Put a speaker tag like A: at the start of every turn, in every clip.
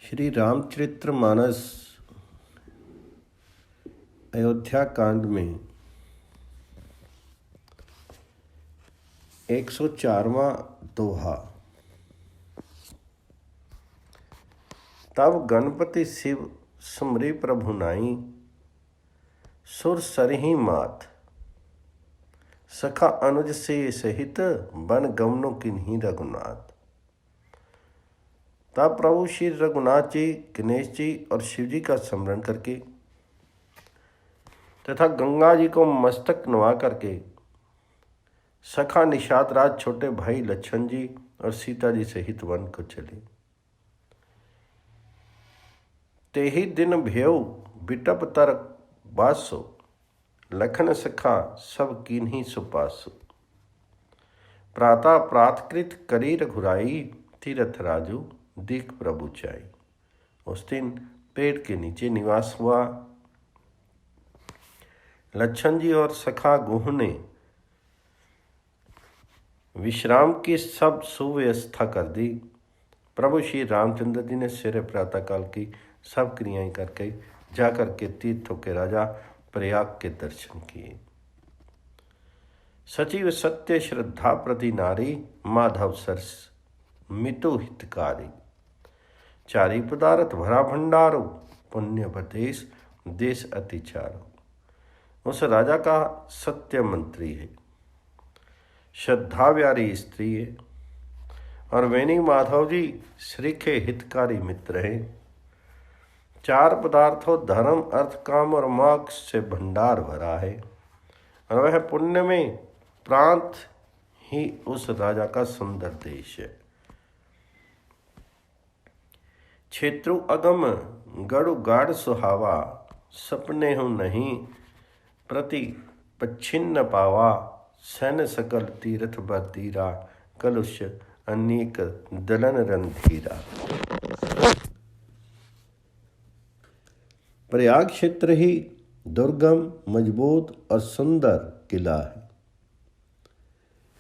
A: श्री रामचरितमानस अयोध्या कांड में 104वां दोहा। तब गणपति शिव सुमरी प्रभु नाई, सुर सरही मात सखा अनुज से सहित बन गमनो किन्हीं रघुनाथ। तब प्रभु श्री रघुनाथ जी, गणेश जी और शिव जी का स्मरण करके तथा गंगा जी को मस्तक नवा करके सखा निषाद राज छोटे भाई लक्ष्मण जी और सीता जी सहित वन को चले। तेहि दिन भेव बिटप तर बासो, लखन सखा सब कीन्ही सुपासो। प्रातः प्रातकृत करी रघुराई, तीरथ राजू दीख प्रभु चाई। उस दिन पेड़ के नीचे निवास हुआ। लक्ष्मण जी और सखा गुह ने विश्राम की सब सुव्यवस्था कर दी। प्रभु श्री रामचंद्र जी ने सवेरे प्रातःकाल की सब क्रियाएं करके जाकर के तीर्थों के राजा प्रयाग के दर्शन किए। सचिव सत्य श्रद्धा प्रति नारी, माधव सरस मितु हितकारी। चारी पदार्थ भरा भंडारो, पुण्य प्रदेश देश अति चारो। उस राजा का सत्य मंत्री है, श्रद्धा व्यारी स्त्री है और वेणी माधव जी श्री के हितकारी मित्र हैं। चार पदार्थों धर्म अर्थ काम और मोक्ष से भंडार भरा है और वह पुण्य में प्रांत ही उस राजा का सुंदर देश है। क्षेत्रु अगम गढ़ु गाढ़ सुहावा, सपने हूँ नहीं प्रति पच्छिन्न पावा। सैन सकल तीर्थ बरतीरा, कलुष अनेक दलन रणधीरा। प्रयाग क्षेत्र ही दुर्गम मजबूत और सुंदर किला है,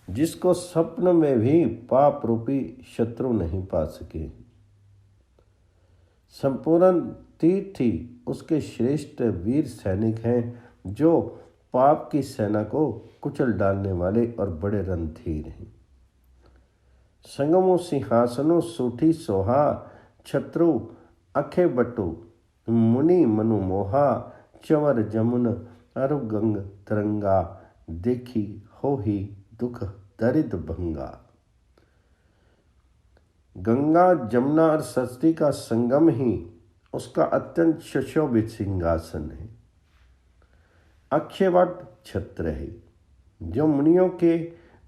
A: जिसको स्वप्न में भी पाप रूपी शत्रु नहीं पा सके। संपूर्ण तीर्थ ही उसके श्रेष्ठ वीर सैनिक हैं, जो पाप की सेना को कुचल डालने वाले और बड़े रणधीर हैं। संगमो सिंहासनो सूठी सोहा, छत्रु अखे बटु मुनि मनु मोहा। चवर जमुन अरु गंग तरंगा, देखी हो ही दुख दरिद भंगा। गंगा जमुना और सरस्वती का संगम ही उसका अत्यंत सुशोभित सिंहासन है। अक्षयवट छत्र है, जो मुनियों के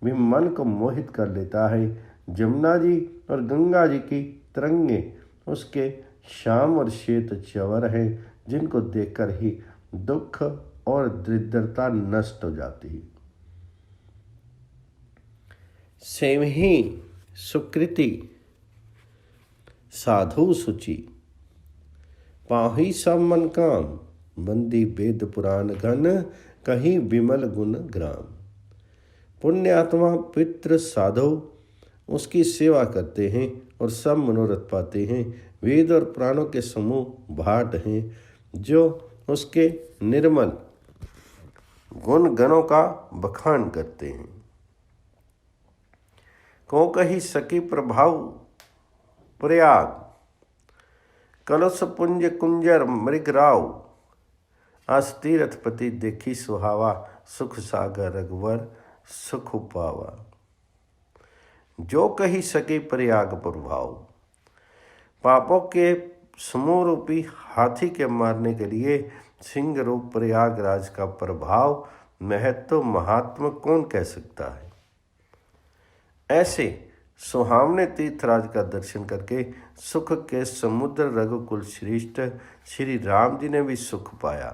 A: भी मन को मोहित कर लेता है। जमुना जी और गंगा जी की तरंगे उसके श्याम और श्वेत चवर है, जिनको देखकर ही दुख और दरिद्रता नष्ट हो जाती है। सेवही सुकृति साधु सुचि, पाही सब मन काम। बंदी वेद पुराण घन, कहीं विमल गुण ग्राम। पुण्य आत्मा पितृ साधु उसकी सेवा करते हैं और सब मनोरथ पाते हैं। वेद और पुराणों के समूह भाट हैं, जो उसके निर्मल गुण गणों का बखान करते हैं। को कही सकी प्रभाव प्रयाग, कलश पुंज कुंजर मृगराव। अस तीर्थपति देखी सुहावा, सुख सागर रघुवर सुख पावा। जो कही सके प्रयाग प्रभाव, पापों के समूह रूपी हाथी के मारने के लिए सिंह रूप प्रयागराज का प्रभाव महत्व महात्मा कौन कह सकता है। ऐसे सुहावने तीर्थराज का दर्शन करके सुख के समुद्र रघुकुल श्रेष्ठ श्री राम जी ने भी सुख पाया।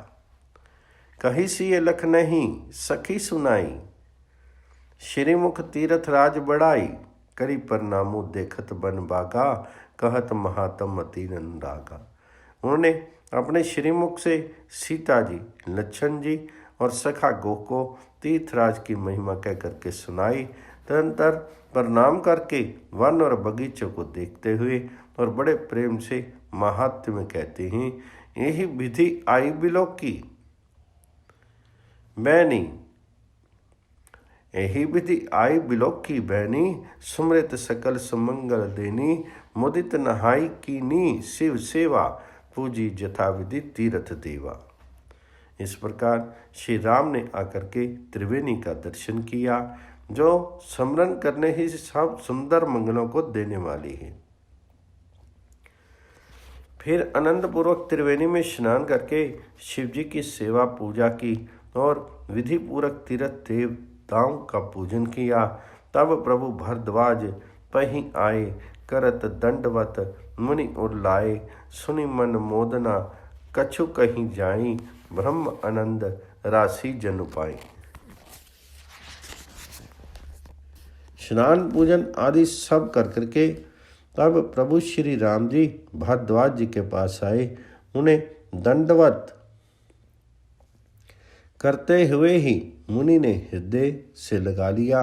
A: कहीं सी ये लख नहीं सखी सुनाई, श्रीमुख तीर्थराज बढ़ाई। करी परनामो देखत बन बागा, कहत महात्म अति अनुरागा। उन्होंने अपने श्रीमुख से सीता जी, लक्ष्मण जी और सखा गोह को तीर्थराज की महिमा कह करके सुनाई। तदंतर प्रणाम करके वन और बगीचों को देखते हुए और बड़े प्रेम से महात्म्य में कहते हैं, यही विधि आई बिलो की बैनी, यही विधि आई बिलो की बैनी, सुमृत सकल सुमंगल देनी, मुदित नहाई कीनी शिव सेवा, पूजी जथा विधि तीर्थ देवा। इस प्रकार श्री राम ने आकर के त्रिवेणी का दर्शन किया, जो स्मरण करने ही सब सुंदर मंगलों को देने वाली है। फिर आनंद पूर्वक त्रिवेणी में स्नान करके शिव जी की सेवा पूजा की और विधि पूर्वक तीर्थ देवताओं का पूजन किया। तब प्रभु भरद्वाज पहीं आए, करत दंडवत मुनि उरलाए, सुनि मन मोदना कछु कहीं जाई, ब्रह्म आनंद राशि जनु पाई। स्नान पूजन आदि सब कर करके तब प्रभु श्री राम जी भारद्वाज जी के पास आए। उन्हें दंडवत करते हुए ही मुनि ने हृदय से लगा लिया।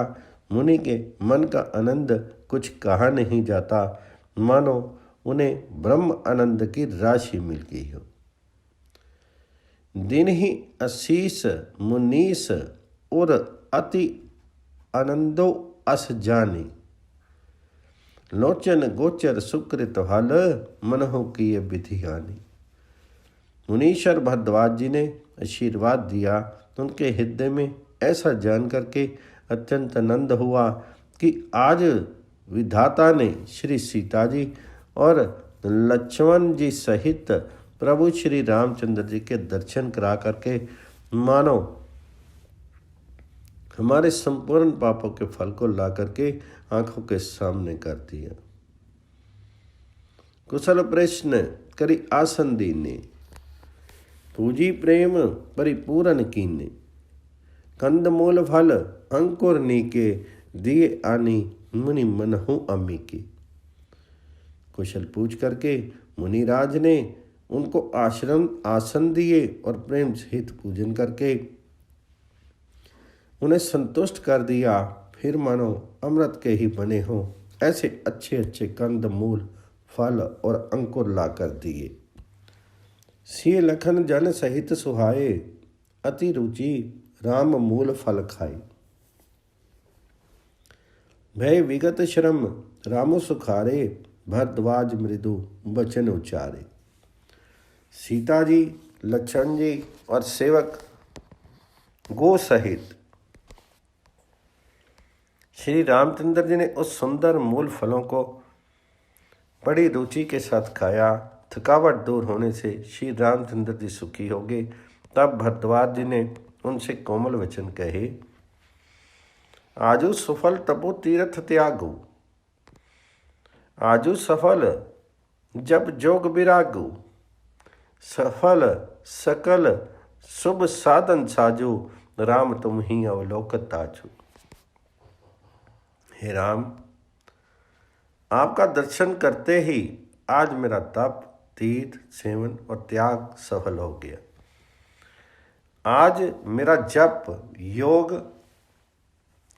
A: मुनि के मन का आनंद कुछ कहा नहीं जाता, मानो उन्हें ब्रह्म आनंद की राशि मिल गई हो। दिन ही आशीष मुनीस और अति आनंदो अस जानी, लोचन गोचर सुकृत हल, मनहु किए विधि हानि। मुनीश्वर भरद्वाज जी ने आशीर्वाद दिया। उनके हृदय में ऐसा जान करके अत्यंत आनंद हुआ कि आज विधाता ने श्री सीता जी और लक्ष्मण जी सहित प्रभु श्री रामचंद्र जी के दर्शन करा करके मानो हमारे संपूर्ण पापों के फल को ला करके आंखों के सामने कर दिया। कुशल प्रश्न करी आसन दीने, पूजी प्रेम परिपूर्ण कीने, कंदमूल फल अंकुर नीके, दिए आनी मुनि मनहु अम्मी की। कुशल पूछ करके मुनिराज ने उनको आसन दिए और प्रेम सहित पूजन करके उन्हें संतुष्ट कर दिया। फिर मानो अमृत के ही बने हों ऐसे अच्छे अच्छे कंद मूल फल और अंकुर ला कर दिए। सिय लखन जन सहित सुहाए, अति रुचि राम मूल फल खाई। भय विगत श्रम रामो सुखारे, भरद्वाज मृदु वचन उचारे। सीता जी, लक्ष्मण जी और सेवक गो सहित श्री रामचंद्र जी ने उस सुंदर मूल फलों को बड़ी रुचि के साथ खाया। थकावट दूर होने से श्री रामचंद्र जी सुखी हो गए। तब भरद्वाज जी ने उनसे कोमल वचन कहे, आजू सफल तपो तीर्थ त्यागो, आजू सफल जब जोग विरागो, सफल सकल शुभ साधन साजो, राम तुम ही अवलोकत ताजो। हे राम, आपका दर्शन करते ही आज मेरा तप, तीर्थ, सेवन और त्याग सफल हो गया। आज मेरा जप, योग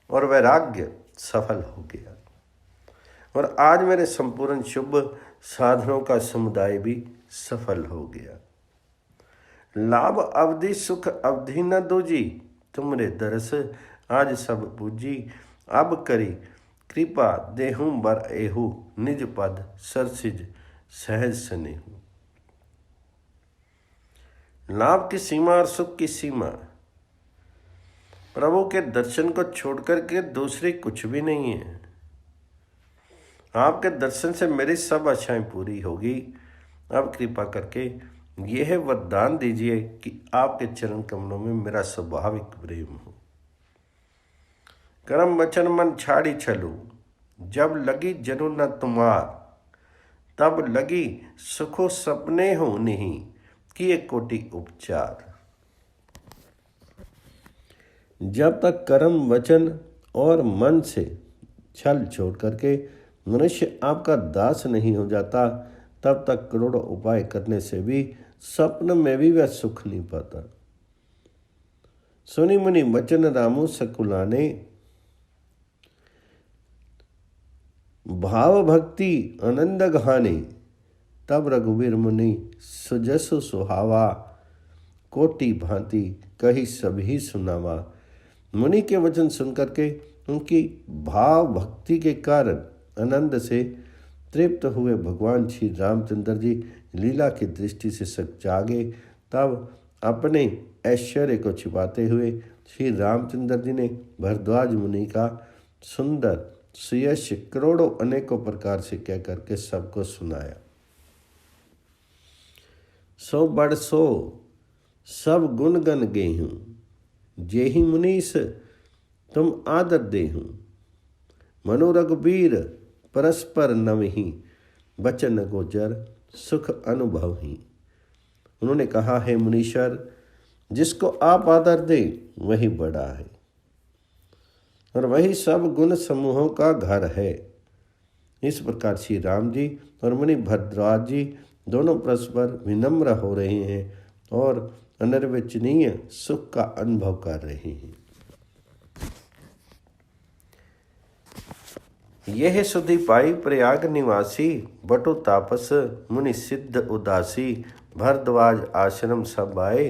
A: और वैराग्य सफल हो गया और आज मेरे संपूर्ण शुभ साधनों का समुदाय भी सफल हो गया। लाभ अवधि सुख अवधि न दूजी, तुमरे दरस आज सब पूजी। अब करी कृपा देहूं बर एहू, निज पद सरसिज सहज स्नेहू। लाभ की सीमा और सुख की सीमा, प्रभु के दर्शन को छोड़कर के दूसरी कुछ भी नहीं है। आपके दर्शन से मेरी सब आशाएं पूरी होगी। अब कृपा करके यह वरदान दीजिए कि आपके चरण कमलों में मेरा स्वाभाविक प्रेम हो। कर्म वचन मन छाड़ी छलू, जब लगी जनु न तुम्हार, तब लगी सुखो सपने हो नहीं, किए कोटि उपचार। जब तक कर्म वचन और मन से छल छोड़ करके मनुष्य आपका दास नहीं हो जाता, तब तक करोड़ों उपाय करने से भी स्वप्न में भी वह सुख नहीं पाता। सुनि मुनि वचन रामो सकुलाने, भाव भक्ति आनंद घाने। तब रघुवीर मुनि सुजसु सुहावा, कोटि भांति कही सभी सुनावा। मुनि के वचन सुनकर के उनकी भाव भक्ति के कारण आनंद से तृप्त हुए भगवान श्री रामचंद्र जी लीला की दृष्टि से सक जागे। तब अपने ऐश्वर्य को छिपाते हुए श्री रामचंद्र जी ने भरद्वाज मुनि का सुंदर सुयश करोड़ों अनेकों प्रकार से कह करके सबको सुनाया। सो बड़ सो सब गुण गन गेहूँ, जेहि मुनीस तुम आदर देहूँ। मनु रघुबीर परस्पर नवहि, बचन गोचर सुख अनुभव ही। उन्होंने कहा, है मुनीश्वर, जिसको आप आदर दें वही बड़ा है और वही सब गुण समूहों का घर है। इस प्रकार श्री राम जी और मुनि भरद्वाज जी दोनों परस्पर विनम्र हो रहे हैं और अनिर्वचनीय सुख का अनुभव कर रहे हैं। यह सुधि पाई प्रयाग निवासी, बटु तापस मुनि सिद्ध उदासी। भरद्वाज आश्रम सब आए,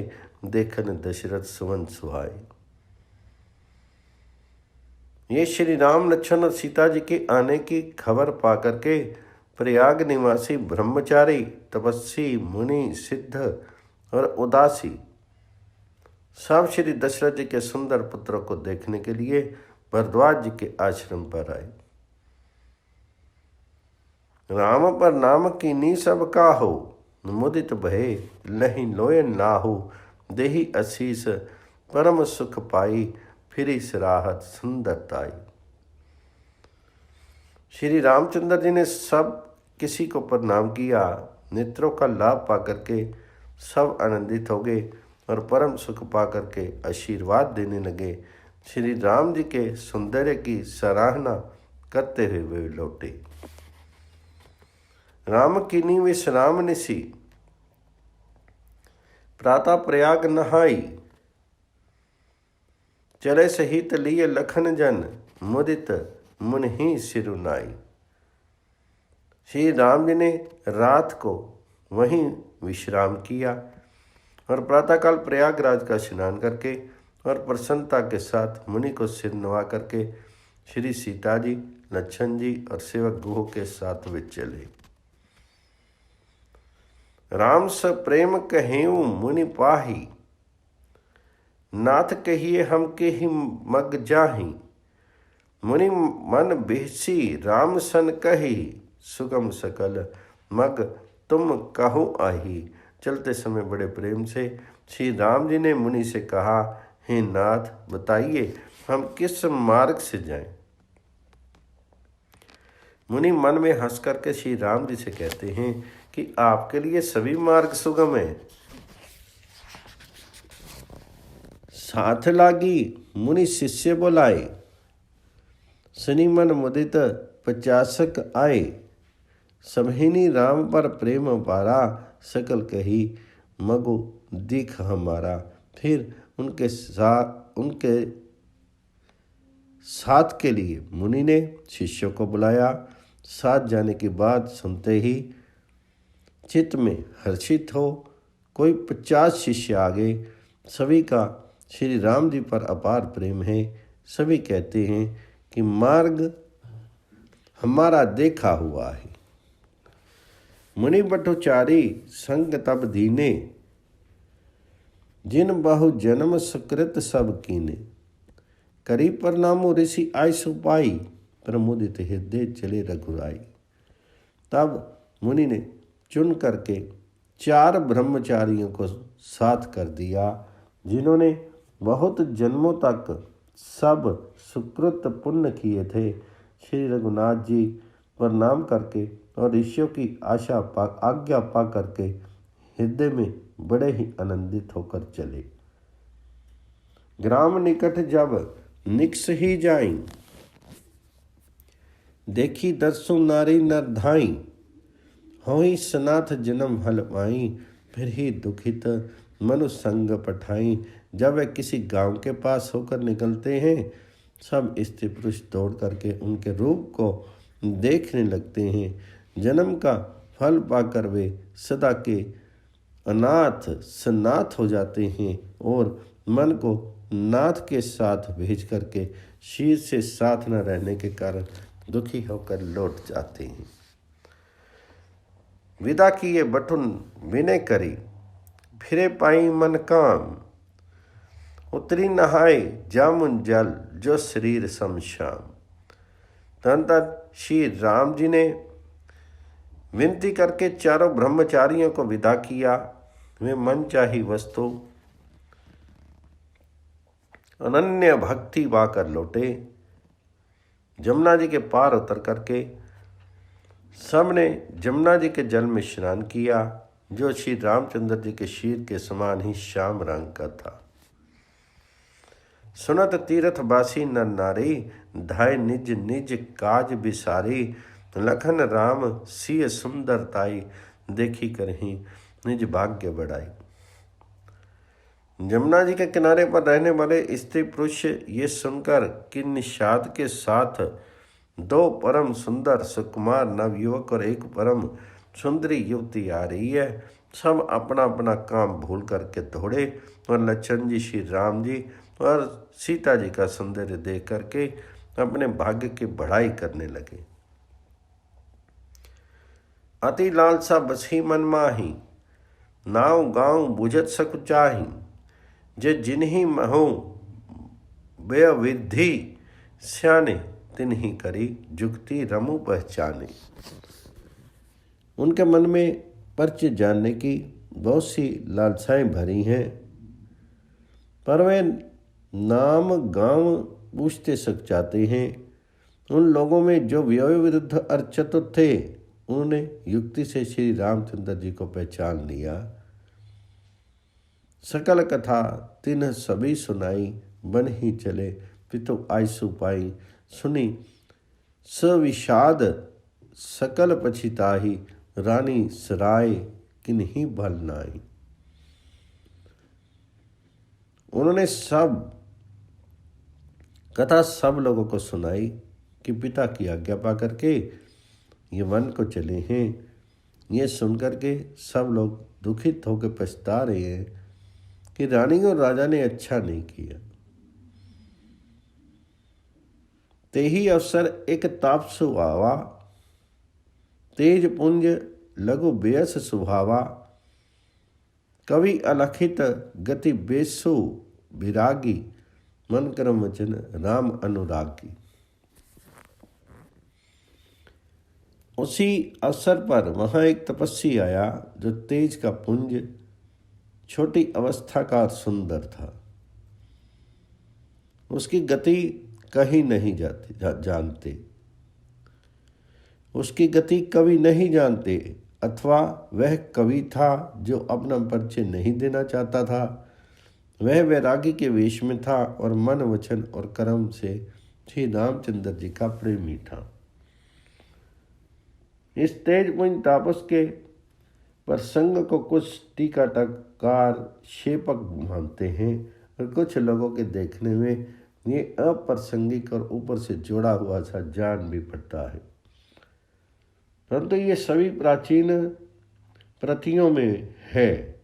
A: देखन दशरथ सुवन सुहाए। ये श्री राम लक्ष्मण और सीता जी के आने की खबर पाकर के प्रयाग निवासी ब्रह्मचारी, तपस्वी, मुनि, सिद्ध और उदासी सब श्री दशरथ जी के सुंदर पुत्रों को देखने के लिए भरद्वाज जी के आश्रम पर आए। राम पर नाम कीनी सब काहू, मुदित भये लहि लोय नाहू। देहि असीस परम सुख पाई, फिरी सराहत सुंदरताई। श्री रामचंद्र जी ने सब किसी को प्रणाम किया। नेत्रों का लाभ पाकर के सब आनंदित हो गए और परम सुख पाकर के आशीर्वाद देने लगे। श्री राम जी के सौंदर्य की सराहना करते हुए वे लौटे। राम कीनी विश्राम निसी, प्रातः प्रयाग नहाई। चले सहित लिए लखन जन, मुदित मुनि सिरुनाई। श्री राम जी ने रात को वहीं विश्राम किया और प्रातःकाल प्रयागराज का स्नान करके और प्रसन्नता के साथ मुनि को सिर नवा करके श्री सीता जी, लक्ष्मण जी और सेवक गुहो के साथ वे चले। राम स प्रेम कहेऊ मुनि पाही, नाथ कहिए हम के ही मग जाही। मुनि मन बेसी राम सन कही, सुगम सकल मग तुम कहूँ आही। चलते समय बड़े प्रेम से श्री राम जी ने मुनि से कहा, हे नाथ, बताइए हम किस मार्ग से जाएं। मुनि मन में हंस करके श्री राम जी से कहते हैं कि आपके लिए सभी मार्ग सुगम है। साथ लागी मुनि शिष्य बुलाए, सुनि मन मुदित पचासक आए। समहिनी राम पर प्रेम पारा, सकल कही मगु दीख हमारा। फिर उनके साथ के लिए मुनि ने शिष्यों को बुलाया। साथ जाने के बाद सुनते ही चित्त में हर्षित हो कोई 50 शिष्य आ गए। सभी का श्री राम जी पर अपार प्रेम है। सभी कहते हैं कि मार्ग हमारा देखा हुआ है। मुनि बटुचारी संग तब दीने, जिन बहु जन्म सुकृत सब कीने। करी प्रणामो ऋषि आय सुपाई, प्रमुदित हृदय चले रघुराई। तब मुनि ने चुन करके 4 ब्रह्मचारियों को साथ कर दिया, जिन्होंने बहुत जन्मों तक सब सुकृत पुण्य किए थे। श्री रघुनाथ जी प्रणाम करके और ऋषियों की आज्ञा पा करके हृदय में बड़े ही आनंदित होकर चले। ग्राम निकट जब निकस ही जाई, देखी दर्शु नारी नर धाई। होई सनाथ जन्म हल पाई, फिर ही दुखित मनु संग पठाई। जब वे किसी गांव के पास होकर निकलते हैं, सब स्त्री पुरुष दौड़ करके उनके रूप को देखने लगते हैं। जन्म का फल पाकर वे सदा के अनाथ सनाथ हो जाते हैं और मन को नाथ के साथ भेज करके शीर से साथ न रहने के कारण दुखी होकर लौट जाते हैं। विदा किए बटुन विनय करी, फिरे पाई मन काम, उतरी नहाए जामुन जल जो शरीर समशाम। धन धन श्री राम जी ने विनती करके चारों ब्रह्मचारियों को विदा किया। वे मन चाही वस्तु अनन्य भक्ति पाकर लौटे। जमुना जी के पार उतर करके सबने जमुना जी के जल में स्नान किया, जो श्री रामचंद्र जी के शीर के समान ही श्याम रंग का था। सुनत तीर्थ बासी नर नारी, धाय निज निज काज बिसारी। लखन राम सिय सुंदरताई, देखी करही निज भाग्य बढ़ाई। जमुना जी के किनारे पर रहने वाले स्त्री पुरुष ये सुनकर कि निषाद के साथ दो परम सुंदर सुकुमार नवयुवक और एक परम सुंदरी युवती आ रही है, सब अपना अपना काम भूल करके दौड़े और लक्ष्मण जी, श्री राम जी और सीता जी का सौंदर्य देख करके अपने भाग्य की बढ़ाई करने लगे। अति लालसा बसी मन माही, नाव गाँव बुझत सकु चाही। जे जिन्हीं महो बेय विधि, स्याने तिन्हीं करी जुगती रमु पहचाने। उनके मन में परिचय जानने की बहुत सी लालसाएं भरी हैं, पर वे नाम गांव पूछते सक जाते हैं। उन लोगों में जो व्यय विरुद्ध और चतुर थे, उन्होंने युक्ति से श्री रामचंद्र जी को पहचान लिया। सकल कथा तिन्ह सभी सुनाई, बन ही चले पितु आयसु पाई। सुनी सविषाद सकल पछिताही, रानी सराय किन्हीं भल नाई। उन्होंने सब कथा सब लोगों को सुनाई कि पिता की आज्ञा पा करके ये वन को चले हैं। ये सुनकर के सब लोग दुखित होकर पछता रहे हैं कि रानी और राजा ने अच्छा नहीं किया। ते ही अवसर एक तापसु आवा, तेज पुंज लघु बेयस सुभावा। कवि अलखित गति बेसु विरागी, मन करम वचन राम अनुरागी। उसी अवसर पर वहाँ एक तपस्वी आया, जो तेज का पुंज, छोटी अवस्था का सुंदर था। उसकी गति कहीं नहीं जानते, उसकी गति कवि नहीं जानते, अथवा वह कवि था जो अपना परिचय नहीं देना चाहता था। वह वैरागी के वेश में था और मन वचन और कर्म से श्री रामचंद्र जी का प्रेमी था। इस तेज पुंज तापस के प्रसंग को कुछ टीकाकार शेपक मानते हैं और कुछ लोगों के देखने में ये अप्रासंगिक और ऊपर से जोड़ा हुआ सा जान भी पड़ता है, परंतु ये सभी प्राचीन प्रतियों में है।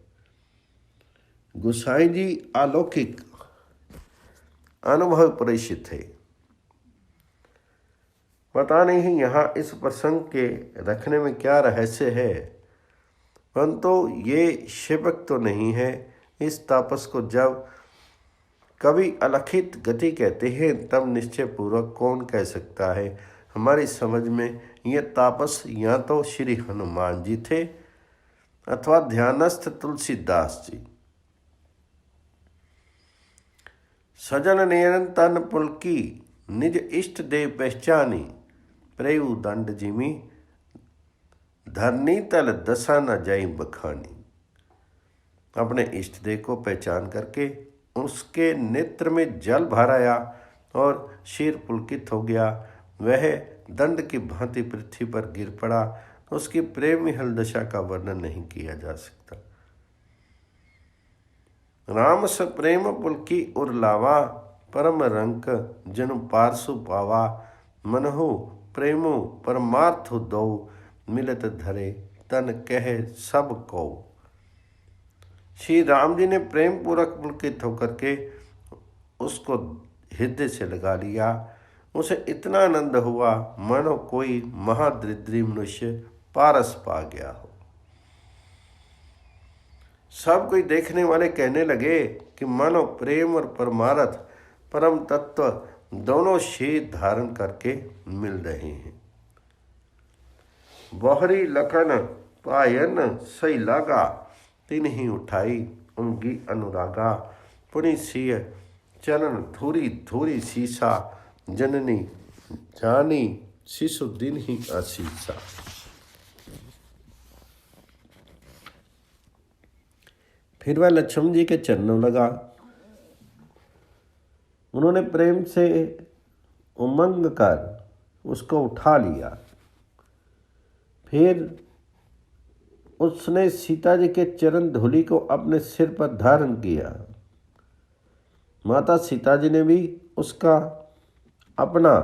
A: गोसाई जी अलौकिक अनुभव प्रेषित है। पता नहीं यहाँ इस प्रसंग के रखने में क्या रहस्य है, परंतु ये शिवक तो नहीं है। इस तापस को जब कभी अलखित गति कहते हैं, तब निश्चय पूर्वक कौन कह सकता है। हमारी समझ में ये तापस या तो श्री हनुमान जी थे अथवा ध्यानस्थ तुलसीदास जी। सजन नयन तन पुलकी, निज इष्ट देव पहचानी। प्रेयु दंड जिमी, धरनी तल दशा न जाई बखानी। अपने इष्ट देव को पहचान करके उसके नेत्र में जल भर आया और शीर पुलकित हो गया। वह दंड की भांति पृथ्वी पर गिर पड़ा। उसकी प्रेम विहल दशा का वर्णन नहीं किया जा सकता। राम स प्रेम पुलकी उर लावा, परम रंक जनु पारसु पावा। मनहु प्रेमो परमार्थ दो, मिलत धरे तन कह सब को। श्री राम जी ने प्रेम पूर्वक पुलकित होकर के उसको हृदय से लगा लिया। उसे इतना आनंद हुआ मानो कोई महादरिद्री मनुष्य पारस पा गया हो। सब कोई देखने वाले कहने लगे कि मानो प्रेम और परमार्थ परम तत्व दोनों शीत धारण करके मिल रहे हैं। बोहरी लखन पायन सही लागा, तिन ही उठाई उनकी अनुरागा। पुनि सिय चरण धूरी धूरी सीसा, जननी जानी शिशु दिन ही आशीषा। फिर वह लक्ष्मण जी के चरणों लगा। उन्होंने प्रेम से उमंग कर उसको उठा लिया। फिर उसने सीता जी के चरण धूलि को अपने सिर पर धारण किया। माता सीता जी ने भी उसका अपना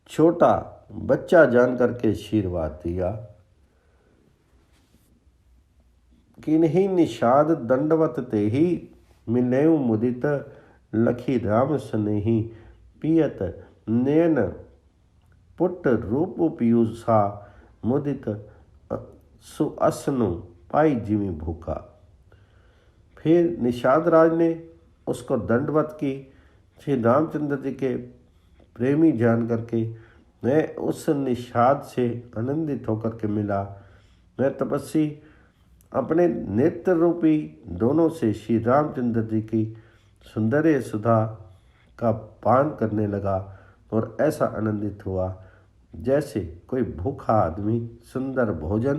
A: छोटा बच्चा जान करके आशीर्वाद दिया। किन्हीं निषाद दंडवत तेहि, मिलेऊ मुदित लखी राम स्नेही। पियत नयन पुट रूप पीयूषा, मुदित सुअसनु पाई जिमि भूखा। फिर निषाद राज ने उसको दंडवत की। श्री रामचंद्र जी के प्रेमी जान करके मैं उस निषाद से आनंदित होकर के मिला। मैं तपस्वी अपने नेत्र रूपी दोनों से श्री रामचंद्र जी की सुंदर सुधा का पान करने लगा और ऐसा आनंदित हुआ जैसे कोई भूखा आदमी सुंदर भोजन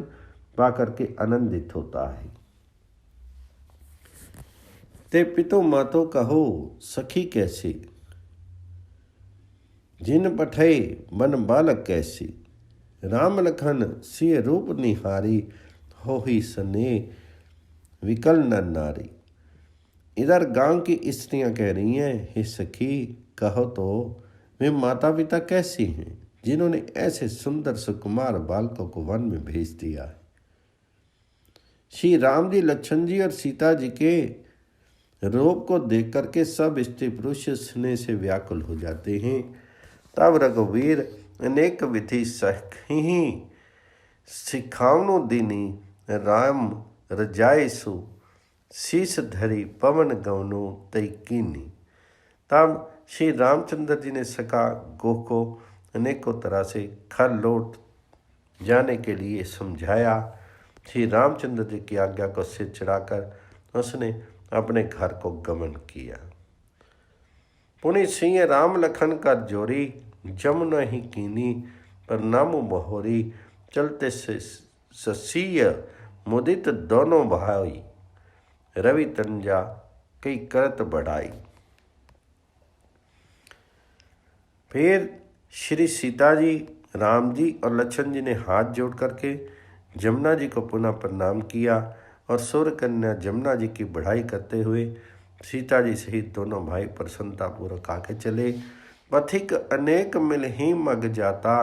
A: पाकर के आनंदित होता है। ते पितो मातो कहो सखी कैसी, जिन पठे बन बालक कैसी। राम लखन सिय रूप निहारी, हो ही सने विकल न नारी। इधर गांव की स्त्रियां कह रही हैं, हे सखी कहो तो वे माता पिता कैसी हैं जिन्होंने ऐसे सुंदर सुकुमार बालकों को वन में भेज दिया है। श्री राम जी, लक्ष्मण जी और सीता जी के रूप को देख करके सब स्त्री पुरुष स्नेह से व्याकुल हो जाते हैं। तब रघुवीर अनेक विधि सखी, सिखावनु दीनी राम रजायसु। शीश धरी पवन गवनु तई कीनी। तब श्री रामचंद्र जी ने सखा गोह को अनेकों तरह से घर लौट जाने के लिए समझाया। श्री रामचंद्र जी की आज्ञा को सिर चढ़ाकर उसने अपने घर को गमन किया। पुनि सिंह राम लखन का जोरी, जमुना ही कीनी पर नामु बहोरी। चलते से ससीय मुदित दोनों भाई, रवि तंजा कई करत बढ़ाई। फिर श्री सीता जी, राम जी और लक्ष्मण जी ने हाथ जोड़ करके जमुना जी को पुनः प्रणाम किया और सूर्य कन्या जमुना जी की बढ़ाई करते हुए सीता जी सहित दोनों भाई प्रसन्नतापूर्वक आगे चले। पथिक अनेक मिल ही मग जाता,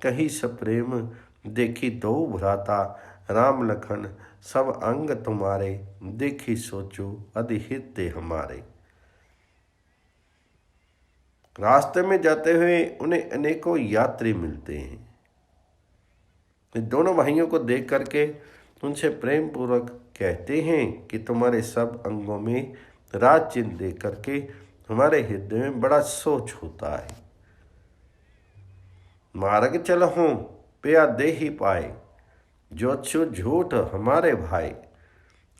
A: कही सप्रेम देखी दो भ्राता। राम लखन सब अंग तुम्हारे, देखी सोचो अधिहित हमारे। रास्ते में जाते हुए उन्हें अनेकों यात्री मिलते हैं। दोनों भाइयों को देख करके उनसे प्रेम पूर्वक कहते हैं कि तुम्हारे सब अंगों में राज चिन्ह देख करके हमारे हृदय में बड़ा सोच होता है। मार्ग चलहूँ पिया दे ही पाए, जो छु झूठ हमारे भाई।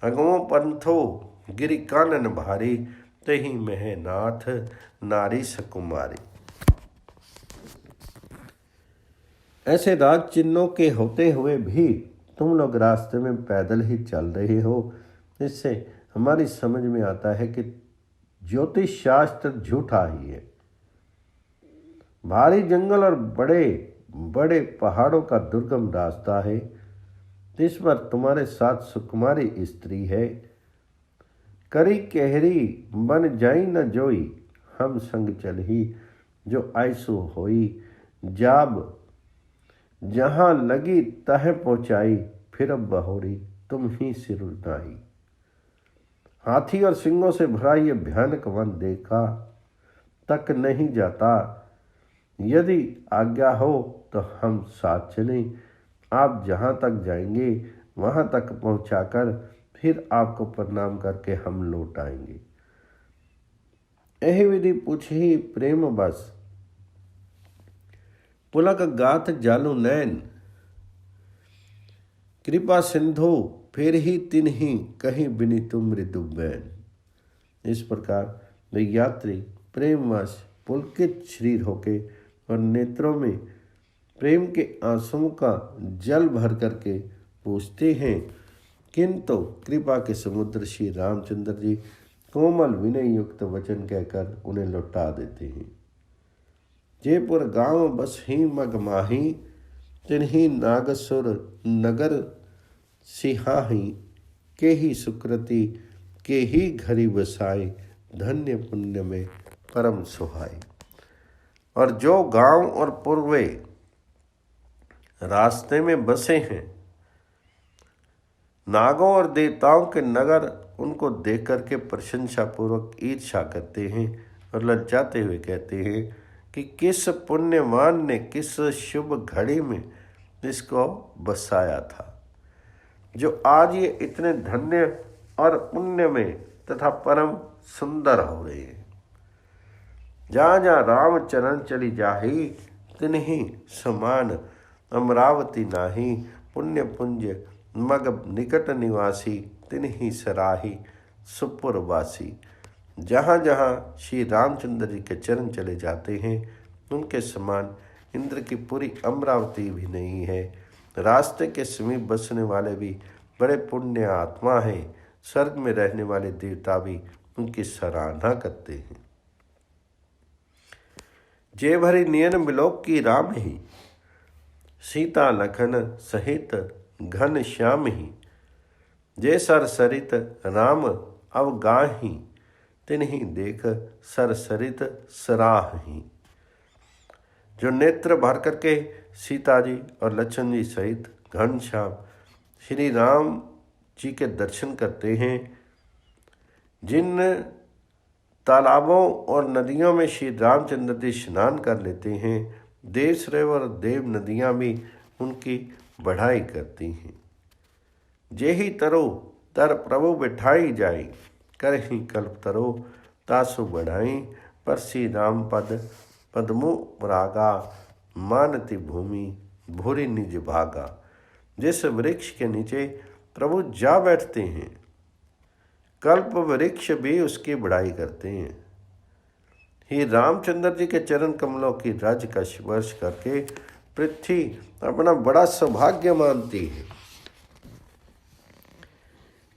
A: अगमो पंथो गिरि कानन भारी, तही मह नाथ नारी सकुमारी। ऐसे राज चिन्हों के होते हुए भी तुम लोग रास्ते में पैदल ही चल रहे हो। इससे हमारी समझ में आता है कि ज्योतिष शास्त्र झूठा ही है। भारी जंगल और बड़े बड़े पहाड़ों का दुर्गम रास्ता है, जिस पर तुम्हारे साथ सुकुमारी स्त्री है। करी कहरी बन जाई न जोई, हम संग चलही जो आयसु होई। जाब जहाँ लगी तह पहुँचाई, फिर अब बहोरी तुम ही सिर उठाई। हाथी और सिंगों से भरा ये भयानक वन देखा तक नहीं जाता। यदि आज्ञा हो तो हम साथ चलें। आप जहाँ तक जाएंगे वहाँ तक पहुँचाकर फिर आपको प्रणाम करके हम लौट आएंगे। यही विधि पूछी प्रेम बस, पुलक गाथ जालू नैन। कृपा सिंधु फिर ही तिन्ही, कहीं बिनी तुम मृदु बैन। इस प्रकार वे यात्री प्रेमवश पुलकित शरीर होके और नेत्रों में प्रेम के आंसुओं का जल भर करके पूछते हैं, किंतु कृपा के समुद्र श्री रामचंद्र जी कोमल विनय युक्त वचन कहकर उन्हें लौटा देते हैं। जयपुर गांव बस ही मग माही, तिन्ही नागसुर नगर सिहाही। के ही सुकृति के ही घरी बसाए, धन्य पुण्य में परम सुहाई। और जो गांव और पूर्वे रास्ते में बसे हैं, नागों और देवताओं के नगर उनको देख करके प्रशंसा पूर्वक ईर्ष्या करते हैं और लज्जाते हुए कहते हैं कि किस पुण्यवान ने किस शुभ घड़ी में इसको बसाया था, जो आज ये इतने धन्य और पुण्य में तथा परम सुंदर हो रहे हैं। जहाँ जहाँ राम चरण चली जाही, तिन्ही समान अमरावती नाही। पुण्य पुंज मग निकट निवासी, तिन्ही सराही सुपुरवासी। जहाँ जहाँ श्री रामचंद्र जी के चरण चले जाते हैं, उनके समान इंद्र की पूरी अमरावती भी नहीं है। रास्ते के समीप बसने वाले भी बड़े पुण्य आत्मा हैं। स्वर्ग में रहने वाले देवता भी उनकी सराहना करते हैं। जे भरी नियन बिलोक की राम ही, सीता लखन सहित घन श्याम ही। जे सर सरित राम अवगाही, तिन्ही देख सर सरित सराही। जो नेत्र भर करके सीता जी और लक्ष्मण जी सहित घनश्याम श्री राम जी के दर्शन करते हैं, जिन तालाबों और नदियों में श्री रामचंद्र जी स्नान कर लेते हैं, देव सरोवर और देव नदियाँ भी उनकी बढ़ाई करती हैं। जेहि तरो तर प्रभु बिठाई जाई, कर ही कल्प तरो तासु बढ़ाई। पर श्री राम पद पद्मो रागा, मानती भूमि भूरि निज भागा। जिस वृक्ष के नीचे प्रभु जा बैठते हैं, कल्प वृक्ष भी उसकी बढ़ाई करते हैं। ही रामचंद्र जी के चरण कमलों की रज का स्पर्श करके पृथ्वी अपना बड़ा सौभाग्य मानती है।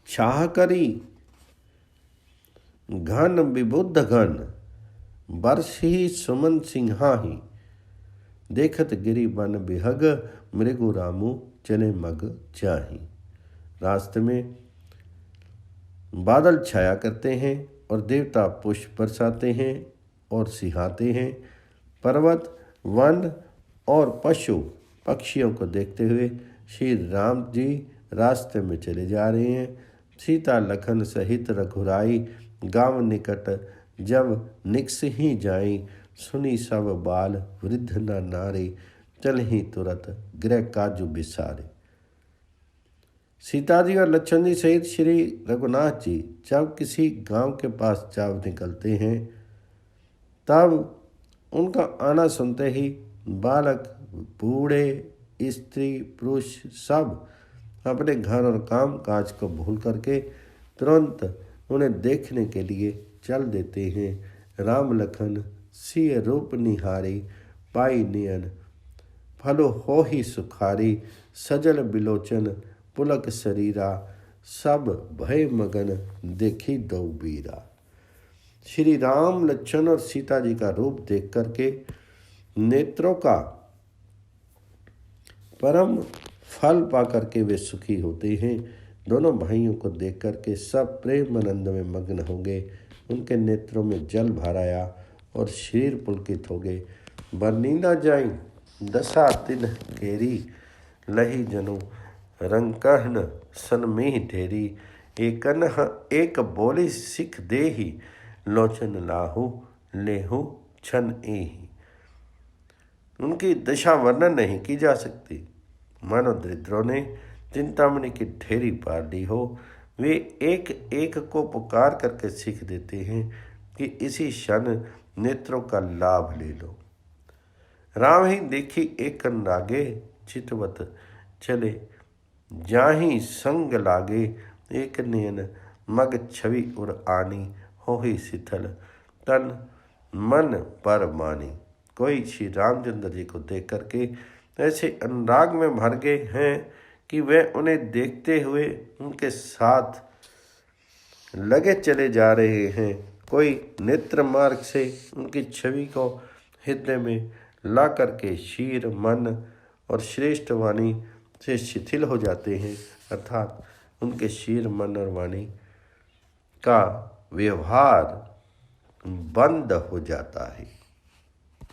A: छाह करी घन विबुद्ध घन, वर्ष ही सुमन सिंहाही। देखत गिरी बन बिहग, मृगु रामू चले मग चाही। रास्ते में बादल छाया करते हैं और देवता पुष्प बरसाते हैं और सिहाते हैं। पर्वत वन और पशु पक्षियों को देखते हुए श्री राम जी रास्ते में चले जा रहे हैं। सीता लखन सहित रघुराई, गांव निकट जब निकस ही जाई। सुनी सब बाल वृद्ध न नारी, चल ही तुरत गृह काजु बिसारे। सीता जी और लक्ष्मण जी सहित श्री रघुनाथ जी जब किसी गांव के पास जा निकलते हैं, तब उनका आना सुनते ही बालक बूढ़े स्त्री पुरुष सब अपने घर और काम काज को भूल करके तुरंत उन्हें देखने के लिए चल देते हैं। राम लखन सिय रूप निहारी, पाई नियन फलो हो ही सुखारी। सजल बिलोचन पुलक शरीरा, सब भय मगन देखी दो बीरा। श्री राम लक्ष्मण और सीता जी का रूप देख करके नेत्रों का परम फल पा करके वे सुखी होते हैं। दोनों भाइयों को देख करके सब प्रेम आनंद में मग्न हो गए। उनके नेत्रों में जल भर आया और शरीर पुलकित हो गए। बरनी ना जाई दशा तिन केरी, लही जनु रंकहन सनमीह ढेरी। एक बोली सिख देही, लोचन लाहू लेहू छन एही। उनकी दशा वर्णन नहीं की जा सकती, मानो दरिद्रों ने चिंतामणि की ढेरी पार ली हो। वे एक एक को पुकार करके सीख देते हैं कि इसी क्षण नेत्रों का लाभ ले लो। राम ही देखी एक अनुरागे, चितवत चले जाहि संग लागे। एक नयन मग छवि उर आनी, होहि शिथिल तन मन पर मानी। कोई श्री रामचंद्र जी को देख करके ऐसे अनुराग में भर गए हैं कि वह उन्हें देखते हुए उनके साथ लगे चले जा रहे हैं। कोई नेत्र मार्ग से उनकी छवि को हृदय में ला करके शीर मन और श्रेष्ठ वाणी से शिथिल हो जाते हैं, अर्थात उनके शीर मन और वाणी का व्यवहार बंद हो जाता है।